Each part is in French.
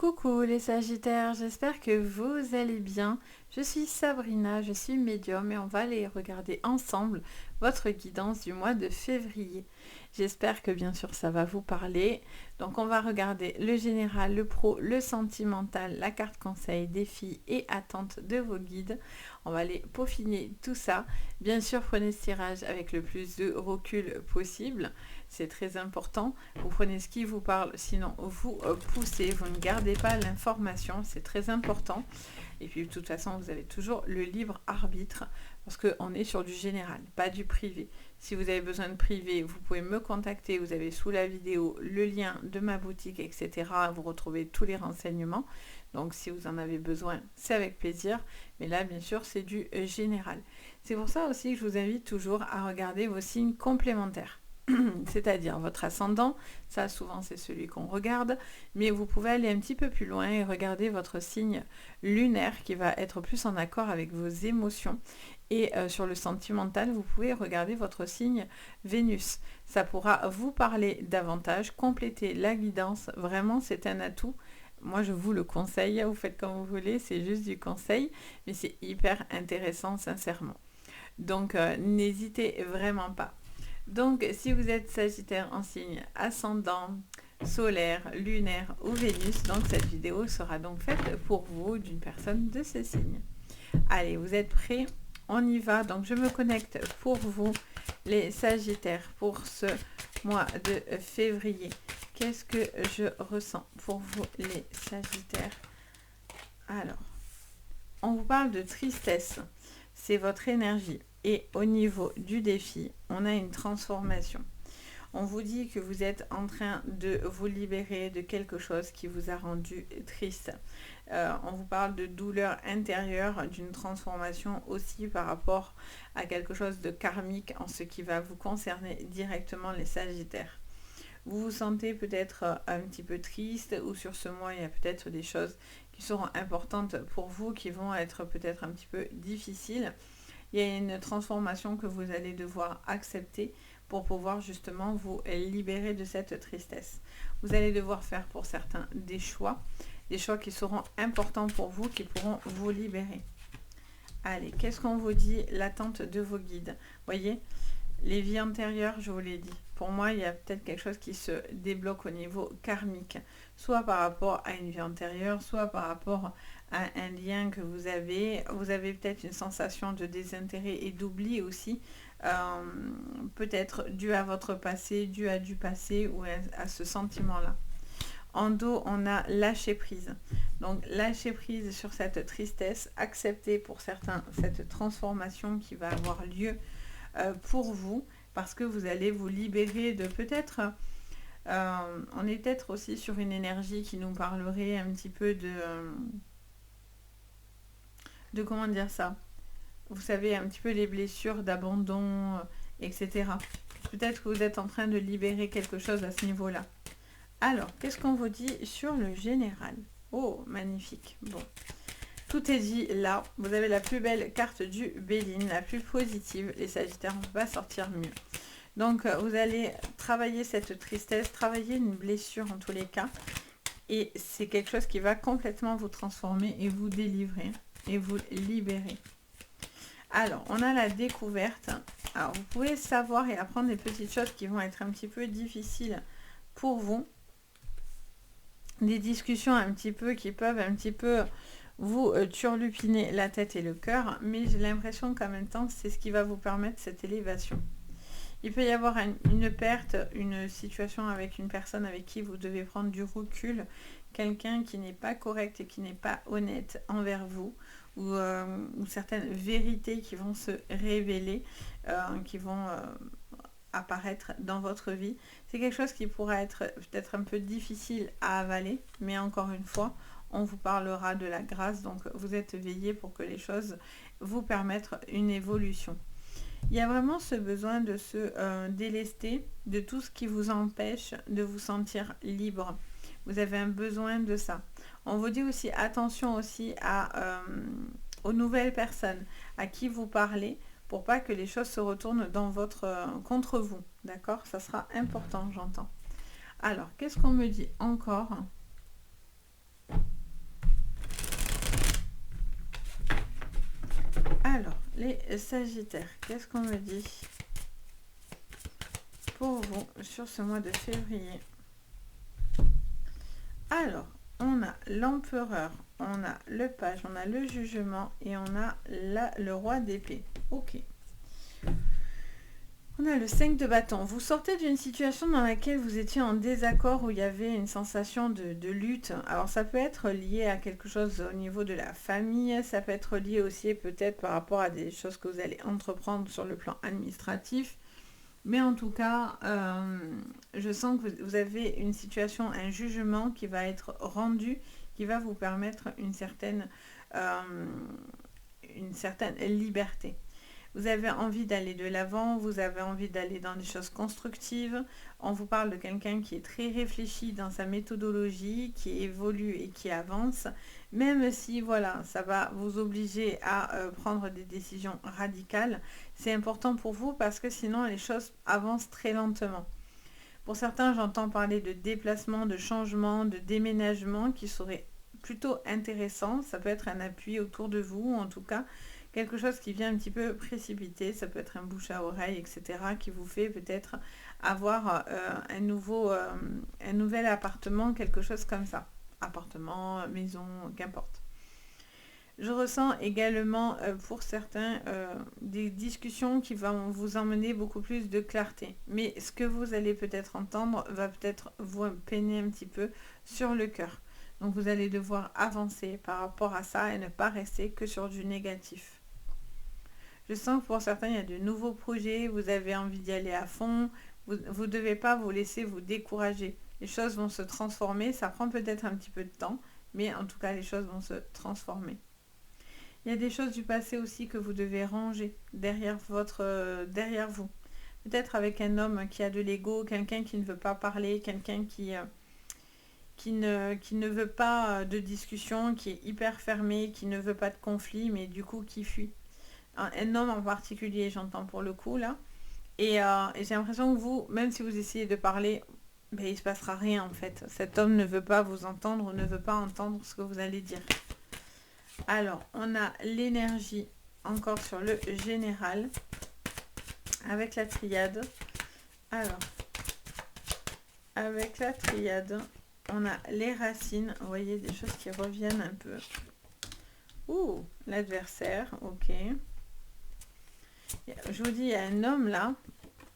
Coucou les Sagittaires, j'espère que vous allez bien. Je suis Sabrina, je suis médium et on va aller regarder ensemble votre guidance du mois de février. J'espère que bien sûr ça va vous parler. Donc on va regarder le général, le pro, le sentimental, la carte conseil, défis et attentes de vos guides. On va aller peaufiner tout ça. Bien sûr prenez ce tirage avec le plus de recul possible. C'est très important. Vous prenez ce qui vous parle, sinon vous poussez, vous ne gardez pas l'information, c'est très important. Et puis de toute façon, vous avez toujours le libre arbitre parce qu'on est sur du général, pas du privé. Si vous avez besoin de privé, vous pouvez me contacter. Vous avez sous la vidéo le lien de ma boutique, etc. Vous retrouvez tous les renseignements. Donc si vous en avez besoin, c'est avec plaisir. Mais là, bien sûr, c'est du général. C'est pour ça aussi que je vous invite toujours à regarder vos signes complémentaires. C'est-à-dire votre ascendant, ça souvent c'est celui qu'on regarde, mais vous pouvez aller un petit peu plus loin et regarder votre signe lunaire qui va être plus en accord avec vos émotions. Et sur le sentimental, vous pouvez regarder votre signe Vénus. Ça pourra vous parler davantage, compléter la guidance. Vraiment, c'est un atout. Moi, je vous le conseille. Vous faites comme vous voulez, c'est juste du conseil, mais c'est hyper intéressant, sincèrement. Donc, n'hésitez vraiment pas. Donc, si vous êtes Sagittaire en signe ascendant, solaire, lunaire ou Vénus, donc cette vidéo sera donc faite pour vous d'une personne de ce signe. Allez, vous êtes prêts? On y va. Donc, je me connecte pour vous, les Sagittaires, pour ce mois de février. Qu'est-ce que je ressens pour vous, les Sagittaires? Alors, on vous parle de tristesse. C'est votre énergie. Et au niveau du défi, on a une transformation. On vous dit que vous êtes en train de vous libérer de quelque chose qui vous a rendu triste. On vous parle de douleur intérieure, d'une transformation aussi par rapport à quelque chose de karmique en ce qui va vous concerner directement, les Sagittaires. Vous vous sentez peut-être un petit peu triste, ou sur ce mois, il y a peut-être des choses qui seront importantes pour vous, qui vont être peut-être un petit peu difficiles. Il y a une transformation que vous allez devoir accepter pour pouvoir justement vous libérer de cette tristesse. Vous allez devoir faire pour certains des choix qui seront importants pour vous, qui pourront vous libérer. Allez, qu'est-ce qu'on vous dit? L'attente de vos guides. Voyez, les vies antérieures, je vous l'ai dit. Pour moi, il y a peut-être quelque chose qui se débloque au niveau karmique, soit par rapport à une vie antérieure, soit par rapport à un lien que vous avez. Vous avez peut-être une sensation de désintérêt et d'oubli aussi, peut-être dû à votre passé, dû à du passé ou à ce sentiment-là. En dos, on a lâcher prise. Donc, lâcher prise sur cette tristesse, accepter pour certains cette transformation qui va avoir lieu pour vous, parce que vous allez vous libérer de peut-être... on est peut-être aussi sur une énergie qui nous parlerait un petit peu de comment dire ça, vous savez, un petit peu les blessures d'abandon, etc. Peut-être que vous êtes en train de libérer quelque chose à ce niveau-là. Alors, qu'est-ce qu'on vous dit sur le général? Oh, magnifique. Bon, tout est dit là. Vous avez la plus belle carte du Béline, la plus positive. Les Sagittaires, on ne peut pas sortir mieux. Donc, vous allez travailler cette tristesse, travailler une blessure en tous les cas. Et c'est quelque chose qui va complètement vous transformer et vous délivrer et vous libérer. Alors, on a la découverte. Alors, vous pouvez savoir et apprendre des petites choses qui vont être un petit peu difficiles pour vous. Des discussions un petit peu qui peuvent un petit peu vous turlupiner la tête et le cœur. Mais j'ai l'impression qu'en même temps, c'est ce qui va vous permettre cette élévation. Il peut y avoir une perte, une situation avec une personne avec qui vous devez prendre du recul, quelqu'un qui n'est pas correct et qui n'est pas honnête envers vous, ou certaines vérités qui vont se révéler, qui vont apparaître dans votre vie. C'est quelque chose qui pourra être peut-être un peu difficile à avaler, mais encore une fois, on vous parlera de la grâce, donc vous êtes veillé pour que les choses vous permettent une évolution. Il y a vraiment ce besoin de se délester de tout ce qui vous empêche de vous sentir libre. Vous avez un besoin de ça. On vous dit aussi attention aussi aux nouvelles personnes à qui vous parlez pour pas que les choses se retournent dans contre vous. D'accord? Ça sera important, j'entends. Alors, qu'est-ce qu'on me dit encore? Sagittaire, qu'est-ce qu'on me dit pour vous sur ce mois de février? Alors, on a l'empereur, on a le page, on a le jugement et on a le roi d'épée. Ok. On a le 5 de bâton. Vous sortez d'une situation dans laquelle vous étiez en désaccord, où il y avait une sensation de lutte. Alors ça peut être lié à quelque chose au niveau de la famille, ça peut être lié aussi peut-être par rapport à des choses que vous allez entreprendre sur le plan administratif. Mais en tout cas, je sens que vous avez une situation, un jugement qui va être rendu, qui va vous permettre une certaine liberté. Vous avez envie d'aller de l'avant, vous avez envie d'aller dans des choses constructives. On vous parle de quelqu'un qui est très réfléchi dans sa méthodologie, qui évolue et qui avance, même si voilà, ça va vous obliger à prendre des décisions radicales. C'est important pour vous parce que sinon les choses avancent très lentement. Pour certains, j'entends parler de déplacement, de changement, de déménagement qui serait plutôt intéressant. Ça peut être un appui autour de vous, en tout cas quelque chose qui vient un petit peu précipiter, ça peut être un bouche à oreille, etc., qui vous fait peut-être avoir un nouvel appartement, quelque chose comme ça. Appartement, maison, qu'importe. Je ressens également pour certains des discussions qui vont vous emmener beaucoup plus de clarté. Mais ce que vous allez peut-être entendre va peut-être vous peiner un petit peu sur le cœur. Donc vous allez devoir avancer par rapport à ça et ne pas rester que sur du négatif. Je sens que pour certains, il y a de nouveaux projets, vous avez envie d'y aller à fond, vous ne devez pas vous laisser vous décourager. Les choses vont se transformer, ça prend peut-être un petit peu de temps, mais en tout cas, les choses vont se transformer. Il y a des choses du passé aussi que vous devez ranger derrière vous. Peut-être avec un homme qui a de l'ego, quelqu'un qui ne veut pas parler, quelqu'un qui ne veut pas de discussion, qui est hyper fermé, qui ne veut pas de conflit, mais du coup qui fuit. Un homme en particulier, j'entends pour le coup là. Et j'ai l'impression que vous, même si vous essayez de parler, ben, il ne se passera rien en fait. Cet homme ne veut pas vous entendre, ne veut pas entendre ce que vous allez dire. Alors, on a l'énergie encore sur le général avec la triade. Alors, avec la triade, on a les racines. Vous voyez, des choses qui reviennent un peu. Ouh, l'adversaire, ok. Je vous dis, il y a un homme là,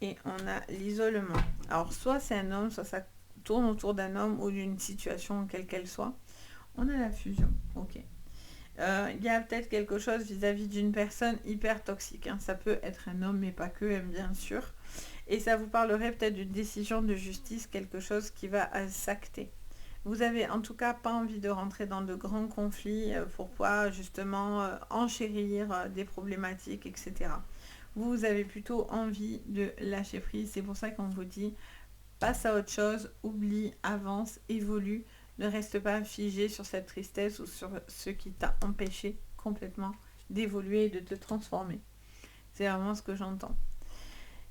et on a l'isolement. Alors, soit c'est un homme, soit ça tourne autour d'un homme ou d'une situation, quelle qu'elle soit. On a la fusion, ok. Il y a peut-être quelque chose vis-à-vis d'une personne hyper toxique. Hein. Ça peut être un homme, mais pas que, bien sûr. Et ça vous parlerait peut-être d'une décision de justice, quelque chose qui va s'acter. Vous avez en tout cas pas envie de rentrer dans de grands conflits pour pouvoir justement enchérir des problématiques, etc. Vous avez plutôt envie de lâcher prise. C'est pour ça qu'on vous dit passe à autre chose, oublie, avance, évolue. Ne reste pas figé sur cette tristesse ou sur ce qui t'a empêché complètement d'évoluer et de te transformer. C'est vraiment ce que j'entends.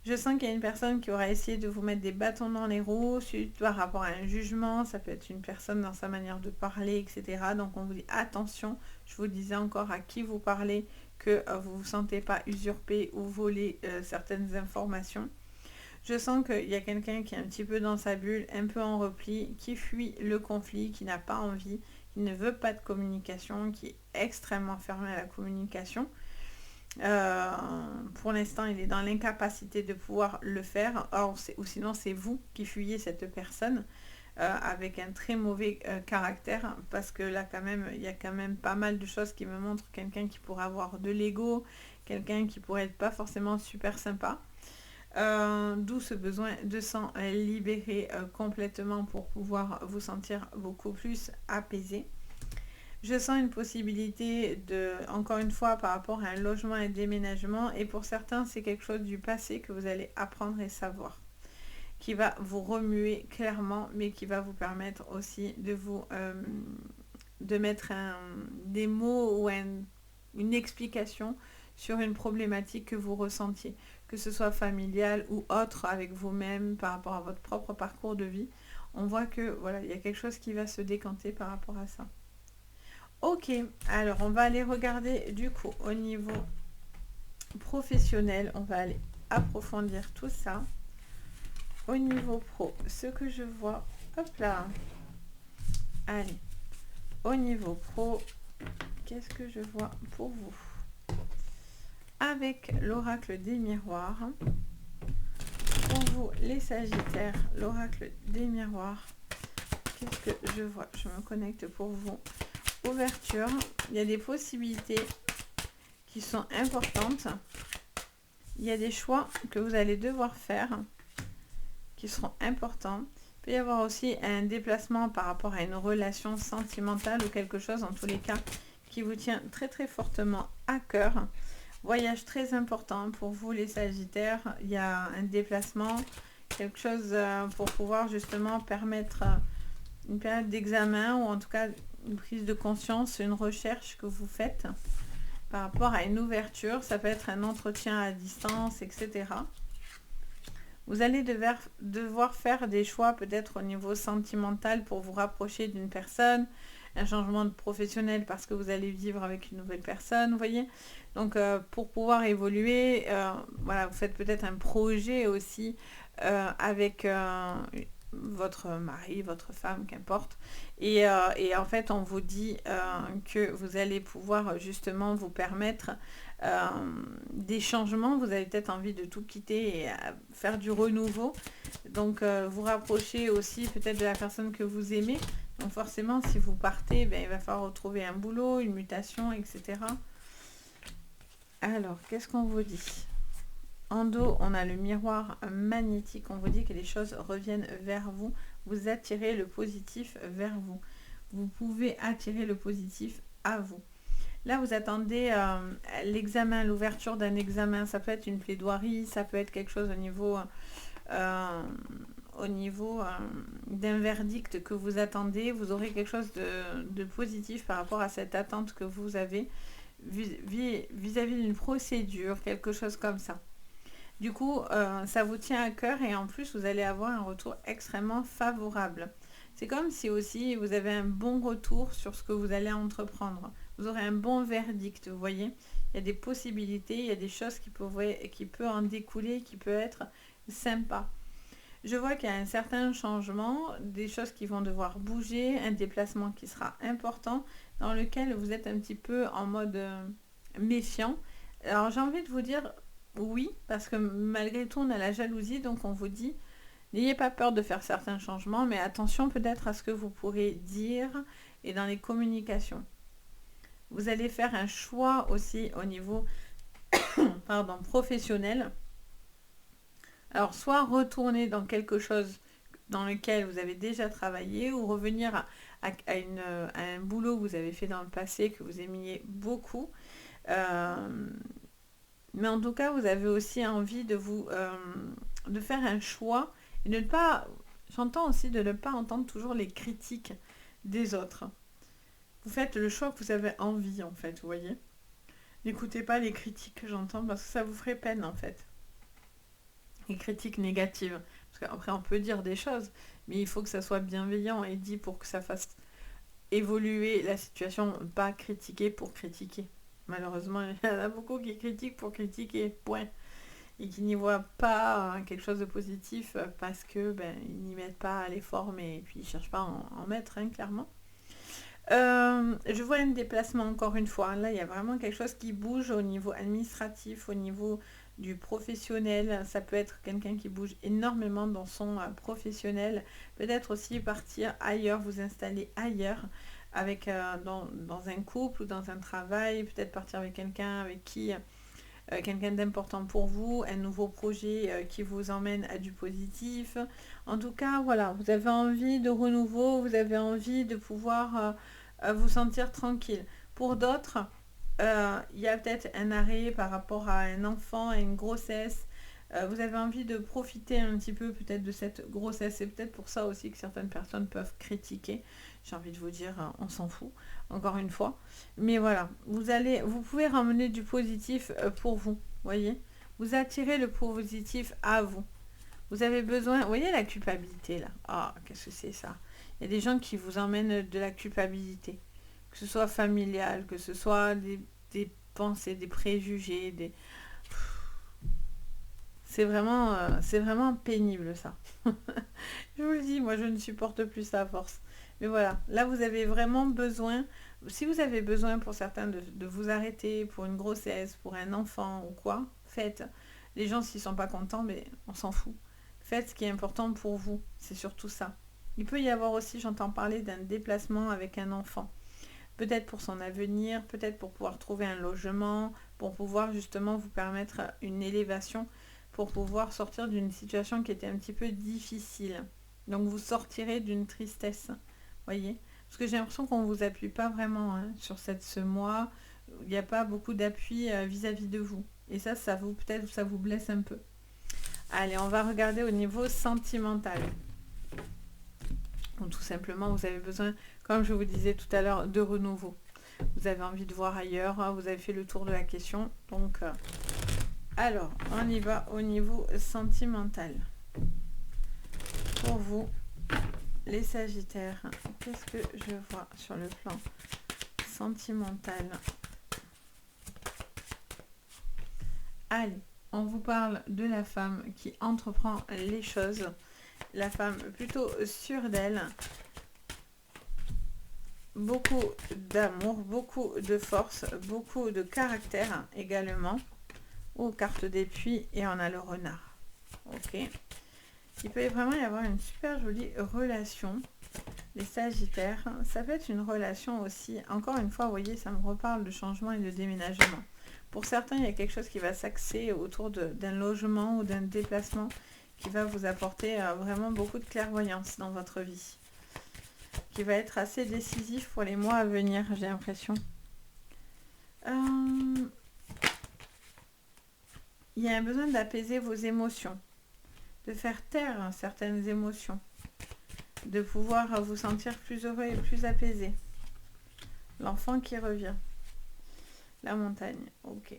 Je sens qu'il y a une personne qui aura essayé de vous mettre des bâtons dans les roues suite par rapport à un jugement. Ça peut être une personne dans sa manière de parler, etc. Donc on vous dit attention, je vous disais encore à qui vous parlez, que vous ne vous sentez pas usurper ou voler certaines informations. Je sens qu'il y a quelqu'un qui est un petit peu dans sa bulle, un peu en repli, qui fuit le conflit, qui n'a pas envie, qui ne veut pas de communication, qui est extrêmement fermé à la communication. Pour l'instant, il est dans l'incapacité de pouvoir le faire. Ou sinon, c'est vous qui fuyez cette personne avec un très mauvais caractère, parce que là, quand même, il y a quand même pas mal de choses qui me montrent quelqu'un qui pourrait avoir de l'ego, quelqu'un qui pourrait être pas forcément super sympa. D'où ce besoin de s'en libérer complètement pour pouvoir vous sentir beaucoup plus apaisé. Je sens une possibilité de, encore une fois, par rapport à un logement et un déménagement, et pour certains, c'est quelque chose du passé que vous allez apprendre et savoir, qui va vous remuer clairement, mais qui va vous permettre aussi de mettre des mots ou une explication sur une problématique que vous ressentiez, que ce soit familiale ou autre avec vous-même par rapport à votre propre parcours de vie. On voit que voilà, il y a quelque chose qui va se décanter par rapport à ça. Ok, alors on va aller regarder du coup au niveau professionnel, on va aller approfondir tout ça. Au niveau pro, ce que je vois, hop là, allez, au niveau pro, qu'est-ce que je vois pour vous? Avec l'oracle des miroirs, pour vous les Sagittaires, l'oracle des miroirs, qu'est-ce que je vois? Je me connecte pour vous. Ouverture, il y a des possibilités qui sont importantes. Il y a des choix que vous allez devoir faire qui seront importants. Il peut y avoir aussi un déplacement par rapport à une relation sentimentale ou quelque chose, en tous les cas, qui vous tient très très fortement à cœur. Voyage très important pour vous les Sagittaires. Il y a un déplacement, quelque chose pour pouvoir justement permettre une période d'examen ou en tout cas une prise de conscience, une recherche que vous faites par rapport à une ouverture. Ça peut être un entretien à distance, etc. Vous allez devoir faire des choix peut-être au niveau sentimental pour vous rapprocher d'une personne, un changement de professionnel parce que vous allez vivre avec une nouvelle personne, vous voyez. Donc pour pouvoir évoluer, voilà, vous faites peut-être un projet aussi avec votre mari, votre femme, qu'importe. Et en fait, on vous dit que vous allez pouvoir justement vous permettre des changements. Vous avez peut-être envie de tout quitter et faire du renouveau. Donc, vous rapprocher aussi peut-être de la personne que vous aimez. Donc, forcément, si vous partez, ben, il va falloir retrouver un boulot, une mutation, etc. Alors, qu'est-ce qu'on vous dit? En dos, on a le miroir magnétique. On vous dit que les choses reviennent vers vous. Vous attirez le positif vers vous. Vous pouvez attirer le positif à vous. Là, vous attendez l'examen, l'ouverture d'un examen. Ça peut être une plaidoirie, ça peut être quelque chose au niveau d'un verdict que vous attendez. Vous aurez quelque chose de positif par rapport à cette attente que vous avez vis-à-vis d'une procédure, quelque chose comme ça. Du coup, ça vous tient à cœur et en plus, vous allez avoir un retour extrêmement favorable. C'est comme si aussi vous avez un bon retour sur ce que vous allez entreprendre. Vous aurez un bon verdict, vous voyez. Il y a des possibilités, il y a des choses qui peuvent en découler, qui peuvent être sympas. Je vois qu'il y a un certain changement, des choses qui vont devoir bouger, un déplacement qui sera important, dans lequel vous êtes un petit peu en mode méfiant. Alors j'ai envie de vous dire oui, parce que malgré tout on a la jalousie, donc on vous dit n'ayez pas peur de faire certains changements, mais attention peut-être à ce que vous pourrez dire et dans les communications. Vous allez faire un choix aussi au niveau professionnel. Alors, soit retourner dans quelque chose dans lequel vous avez déjà travaillé ou revenir à un boulot que vous avez fait dans le passé, que vous aimiez beaucoup. Mais en tout cas, vous avez aussi envie de faire un choix et de ne pas... J'entends aussi de ne pas entendre toujours les critiques des autres. Vous faites le choix que vous avez envie, en fait, vous voyez. N'écoutez pas les critiques que j'entends parce que ça vous ferait peine, en fait. Les critiques négatives. Parce qu'après, on peut dire des choses, mais il faut que ça soit bienveillant et dit pour que ça fasse évoluer la situation, pas critiquer pour critiquer. Malheureusement, il y en a beaucoup qui critiquent pour critiquer, point. Et qui n'y voient pas quelque chose de positif parce que ils n'y mettent pas l'effort, mais puis ils ne cherchent pas à en mettre, hein, clairement. Je vois un déplacement encore une fois. Là, il y a vraiment quelque chose qui bouge au niveau administratif, au niveau du professionnel. Ça peut être quelqu'un qui bouge énormément dans son professionnel. Peut-être aussi partir ailleurs, vous installer ailleurs, avec dans un couple ou dans un travail. Peut-être partir avec quelqu'un avec qui... quelqu'un d'important pour vous, un nouveau projet qui vous emmène à du positif. En tout cas, voilà, vous avez envie de renouveau, vous avez envie de pouvoir vous sentir tranquille. Pour d'autres, il y a peut-être un arrêt par rapport à un enfant, à une grossesse. Vous avez envie de profiter un petit peu peut-être de cette grossesse. C'est peut-être pour ça aussi que certaines personnes peuvent critiquer. J'ai envie de vous dire, on s'en fout, encore une fois. Mais voilà, vous pouvez ramener du positif pour vous, voyez. Vous attirez le positif à vous. Vous avez besoin, vous voyez la culpabilité là. Ah, qu'est-ce que c'est ça? Il y a des gens qui vous emmènent de la culpabilité. Que ce soit familial, que ce soit des pensées, des préjugés, c'est vraiment pénible ça. Je vous le dis, moi je ne supporte plus ça à force. Mais voilà, là vous avez vraiment besoin, si vous avez besoin pour certains de vous arrêter pour une grossesse, pour un enfant ou quoi, faites. Les gens s'ils sont pas contents, mais on s'en fout. Faites ce qui est important pour vous, c'est surtout ça. Il peut y avoir aussi, j'entends parler d'un déplacement avec un enfant. Peut-être pour son avenir, peut-être pour pouvoir trouver un logement, pour pouvoir justement vous permettre une élévation, pour pouvoir sortir d'une situation qui était un petit peu difficile. Donc vous sortirez d'une tristesse, voyez. Parce que j'ai l'impression qu'on ne vous appuie pas vraiment hein, sur ce mois. Il n'y a pas beaucoup d'appui vis-à-vis de vous. Et ça vous peut-être ça vous blesse un peu. Allez, on va regarder au niveau sentimental. Ou tout simplement, vous avez besoin, comme je vous disais tout à l'heure, de renouveau. Vous avez envie de voir ailleurs, hein, vous avez fait le tour de la question. Donc, alors, on y va au niveau sentimental. Pour vous, les Sagittaires, qu'est-ce que je vois sur le plan sentimental? Allez, on vous parle de la femme qui entreprend les choses. La femme plutôt sûre d'elle. Beaucoup d'amour, beaucoup de force, beaucoup de caractère également. Oh, carte d'appui et on a le renard. Ok. Il peut vraiment y avoir une super jolie relation. Les Sagittaires, ça peut être une relation aussi, encore une fois, vous voyez, ça me reparle de changement et de déménagement. Pour certains, il y a quelque chose qui va s'axer autour d'un logement ou d'un déplacement qui va vous apporter vraiment beaucoup de clairvoyance dans votre vie. Qui va être assez décisif pour les mois à venir, j'ai l'impression. Il y a un besoin d'apaiser vos émotions, de faire taire certaines émotions, de pouvoir vous sentir plus heureux et plus apaisé. L'enfant qui revient. La montagne, ok.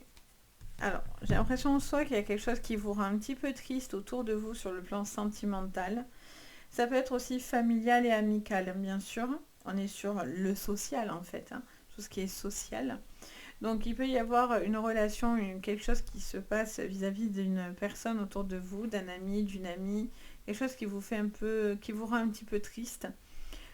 Alors, j'ai l'impression soit qu'il y a quelque chose qui vous rend un petit peu triste autour de vous sur le plan sentimental. Ça peut être aussi familial et amical, bien sûr. On est sur le social, en fait. Hein, tout ce qui est social. Donc, il peut y avoir une relation, quelque chose qui se passe vis-à-vis d'une personne autour de vous, d'un ami, d'une amie. Quelque chose qui vous fait un peu, qui vous rend un petit peu triste.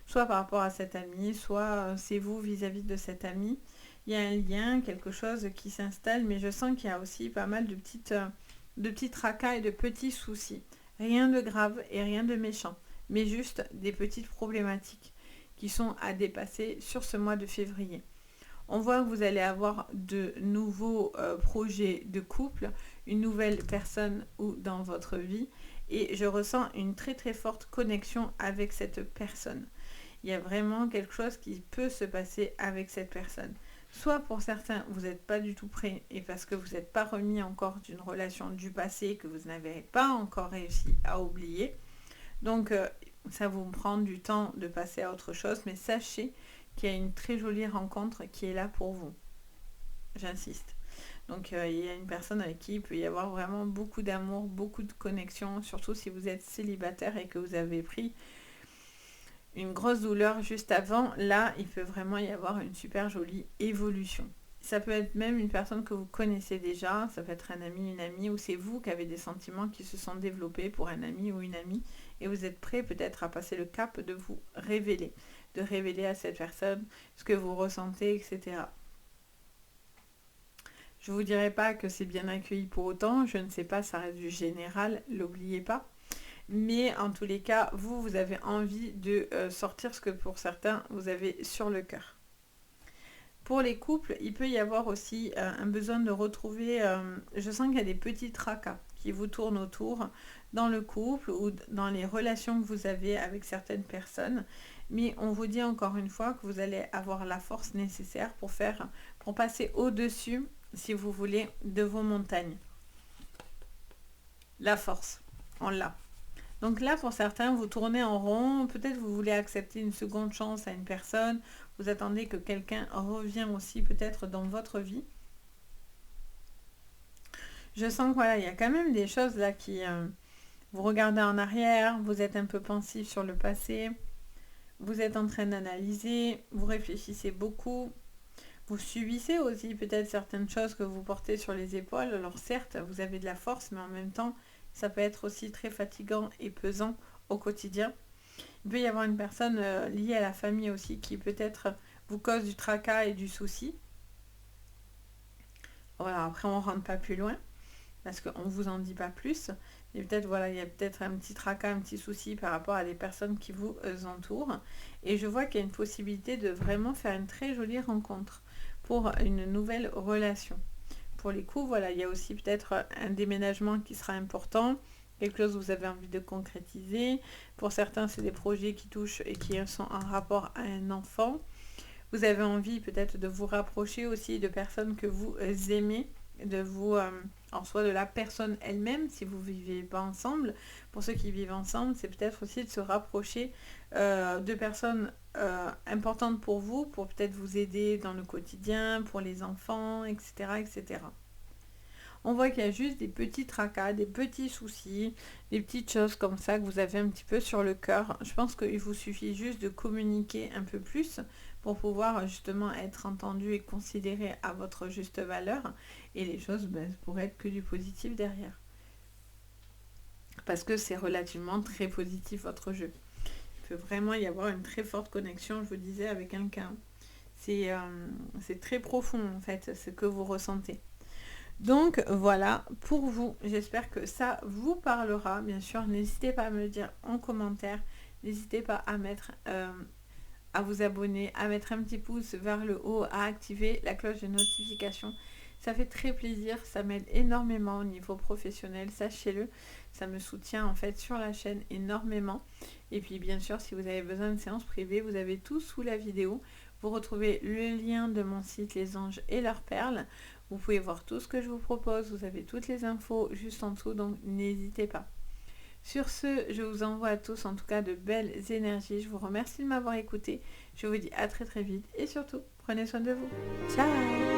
Soit par rapport à cet ami, soit c'est vous vis-à-vis de cet ami. Il y a un lien, quelque chose qui s'installe, mais je sens qu'il y a aussi pas mal de petits tracas et de petits soucis. Rien de grave et rien de méchant, mais juste des petites problématiques qui sont à dépasser sur ce mois de février. On voit que vous allez avoir de nouveaux projets de couple, une nouvelle personne ou dans votre vie, et je ressens une très très forte connexion avec cette personne. Il y a vraiment quelque chose qui peut se passer avec cette personne. Soit pour certains, vous n'êtes pas du tout prêt et parce que vous n'êtes pas remis encore d'une relation du passé que vous n'avez pas encore réussi à oublier. Donc, ça vous prend du temps de passer à autre chose, mais sachez qu'il y a une très jolie rencontre qui est là pour vous. J'insiste. Donc, il y a une personne avec qui il peut y avoir vraiment beaucoup d'amour, beaucoup de connexion, surtout si vous êtes célibataire et que vous avez pris une grosse douleur juste avant, là, il peut vraiment y avoir une super jolie évolution. Ça peut être même une personne que vous connaissez déjà, ça peut être un ami, une amie, ou c'est vous qui avez des sentiments qui se sont développés pour un ami ou une amie, et vous êtes prêt peut-être à passer le cap de vous révéler, de révéler à cette personne ce que vous ressentez, etc. Je ne vous dirai pas que c'est bien accueilli pour autant, je ne sais pas, ça reste du général, n'oubliez pas. Mais en tous les cas, vous avez envie de sortir ce que pour certains, vous avez sur le cœur. Pour les couples, il peut y avoir aussi un besoin de retrouver, je sens qu'il y a des petits tracas qui vous tournent autour dans le couple ou dans les relations que vous avez avec certaines personnes. Mais on vous dit encore une fois que vous allez avoir la force nécessaire pour passer au-dessus, si vous voulez, de vos montagnes. La force, on l'a. Donc là, pour certains, vous tournez en rond, peut-être vous voulez accepter une seconde chance à une personne, vous attendez que quelqu'un revienne aussi peut-être dans votre vie. Je sens que voilà, il y a quand même des choses là qui... vous regardez en arrière, vous êtes un peu pensif sur le passé, vous êtes en train d'analyser, vous réfléchissez beaucoup, vous subissez aussi peut-être certaines choses que vous portez sur les épaules. Alors certes, vous avez de la force, mais en même temps, Ça peut être aussi très fatigant et pesant au quotidien. Il peut y avoir une personne liée à la famille aussi qui peut-être vous cause du tracas et du souci. Voilà, après on ne rentre pas plus loin parce qu'on ne vous en dit pas plus. Mais peut-être voilà, il y a peut-être un petit tracas, un petit souci par rapport à des personnes qui vous entourent. Et je vois qu'il y a une possibilité de vraiment faire une très jolie rencontre pour une nouvelle relation. Pour les coups, voilà, il y a aussi peut-être un déménagement qui sera important, quelque chose que vous avez envie de concrétiser. Pour certains, c'est des projets qui touchent et qui sont en rapport à un enfant. Vous avez envie peut-être de vous rapprocher aussi de personnes que vous aimez, de vous, en soi de la personne elle-même, si vous ne vivez pas ensemble. Pour ceux qui vivent ensemble, c'est peut-être aussi de se rapprocher de personnes importantes pour vous, pour peut-être vous aider dans le quotidien, pour les enfants, etc., etc. On voit qu'il y a juste des petits tracas, des petits soucis, des petites choses comme ça que vous avez un petit peu sur le cœur. Je pense qu'il vous suffit juste de communiquer un peu plus pour pouvoir justement être entendu et considéré à votre juste valeur. Et les choses pourraient être que du positif derrière. Parce que c'est relativement très positif votre jeu. Il peut vraiment y avoir une très forte connexion, je vous disais, avec quelqu'un. C'est très profond en fait, ce que vous ressentez. Donc voilà, pour vous, j'espère que ça vous parlera. Bien sûr, n'hésitez pas à me le dire en commentaire. N'hésitez pas à mettre, à vous abonner, à mettre un petit pouce vers le haut, à activer la cloche de notification. Ça fait très plaisir, ça m'aide énormément au niveau professionnel, sachez-le. Ça me soutient en fait sur la chaîne énormément. Et puis bien sûr, si vous avez besoin de séances privées, vous avez tout sous la vidéo. Vous retrouvez le lien de mon site Les Anges et leurs perles. Vous pouvez voir tout ce que je vous propose, vous avez toutes les infos juste en dessous, donc n'hésitez pas. Sur ce, je vous envoie à tous en tout cas de belles énergies. Je vous remercie de m'avoir écouté. Je vous dis à très très vite et surtout, prenez soin de vous. Ciao!